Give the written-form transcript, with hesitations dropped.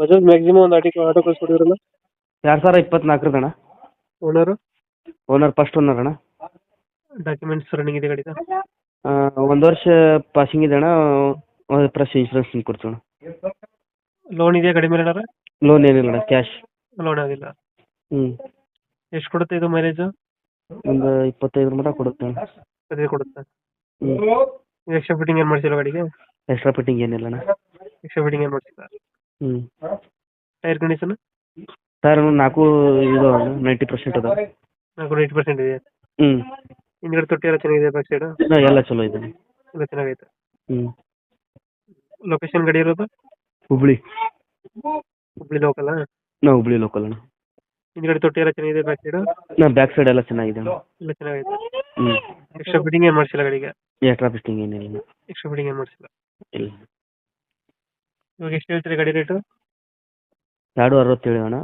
Bajaj maximum ಒಂದು auto ಕಳ್ಸ್ಕೊಡಿದ್ರಲ್ಲ. 2024 ಅಣ್ಣ. Owner. Owner first owner ಅಣ್ಣ. ಡಾಕ್ಯುಮೆಂಟ್ಸ್ ರನ್ನಿಂಗ್ ಇದೆ ಗಾಡಿದು. 1 ವರ್ಷ ಪಾಸಿಂಗ್ ಇದೆ ಅಣ್ಣ. ಪ್ಲಸ್ ಇನ್ಶೂರೆನ್ಸ್ ಕೊಡ್ತೀವಿ ಅಣ್ಣ. ಲೋನ್ ಇದೆಯಾ ಗಾಡಿ ಮೇಲೆ ಏನಾರ? ಲೋನ್ ಏನಿಲ್ಲ ಅಣ್ಣ, ಕ್ಯಾಶ್. ಲೋನ್ ಆಗಿಲ್ಲ. ಹ್ಞೂ ಎಷ್ಟು ಕೊಡುತ್ತೆ ಇದು ಮೈಲೇಜ್? ಒಂದು 25 ಮಟ ಕೊಡುತ್ತೆ ಅಣ್ಣ. ಅದೇ ಕೊಡುತ್ತೆ. ಹ್ಞೂ ಎಕ್ಸ್ಟ್ರಾ ಫಿಟ್ಟಿಂಗ್ ಏನು ಮಾಡ್ಸಿಲ್ಲ ಗಾಡಿಗೆ? ಎಕ್ಸ್ಟ್ರಾ ಫಿಟ್ಟಿಂಗ್ ಏನಿಲ್ಲ ಅಣ್ಣ. ಎಕ್ಸ್ಟ್ರಾ ಫಿಟ್ಟಿಂಗ್ ಏನು ಮಾಡ್ಸಿಲ್ಲ. ಹ್ಞೂ ಟೈರ್ ಕಂಡೀಷನ್? ಸರ್ 4 ಇದು 90% ಅದ. 80% ಇದೆಯಾ? ಹ್ಞೂ ಹಿಂದ್ಗಡೆ ತೊಟ್ಟಿ ಎಲ್ಲ ಚೆನ್ನಾಗಿದೆ, ಬ್ಯಾಕ್ ಸೈಡ್ ಎಲ್ಲ ಚಲೋ ಇದೆ. ಎಲ್ಲ ಚೆನ್ನಾಗೈತೆ. ಹ್ಞೂ ಲೊಕೇಶನ್ ಗಾಡಿ ಇರೋದು? ಹುಬ್ಳಿ. ಹುಬ್ಳಿ ಲೋಕಲ್? ನಾವು ಹುಬ್ಳಿ ಲೋಕಲ್ ಅಣ್ಣ. ಹಿಂದ್ಗಡೆ ತೊಟ್ಟಿ ಎಲ್ಲ ಚೆನ್ನಾಗಿದೆ, ಬ್ಯಾಕ್ ಸೈಡ್ ಬ್ಯಾಕ್ ಸೈಡ್ ಎಲ್ಲ ಚೆನ್ನಾಗಿದೆ ಅಣ್ಣ. ಎಲ್ಲ ಚೆನ್ನಾಗೈತೆ. ಹ್ಞೂ ಎಕ್ಸ್ಟ್ರಾ ಫಿಟ್ಟಿಂಗ್ ಏನು ಮಾಡ್ಸಿಲ್ಲ ಗಾಡಿಗೆ? ಎಕ್ಸ್ಟ್ರಾ ಫಿಟ್ಟಿಂಗ್ ಏನಿಲ್ಲ ಅಣ್ಣ. ಎಕ್ಸ್ಟ್ರಾ ಫಿಟ್ಟಿಂಗ್ ಏನು ಮಾಡ್ಸಿಲ್ಲ. ಇಲ್ಲ. ಇವಾಗ ಎಷ್ಟು ಹೇಳ್ತೀರಿ ಗಾಡಿ ರೇಟು? 2.67 ಅಣ್ಣ.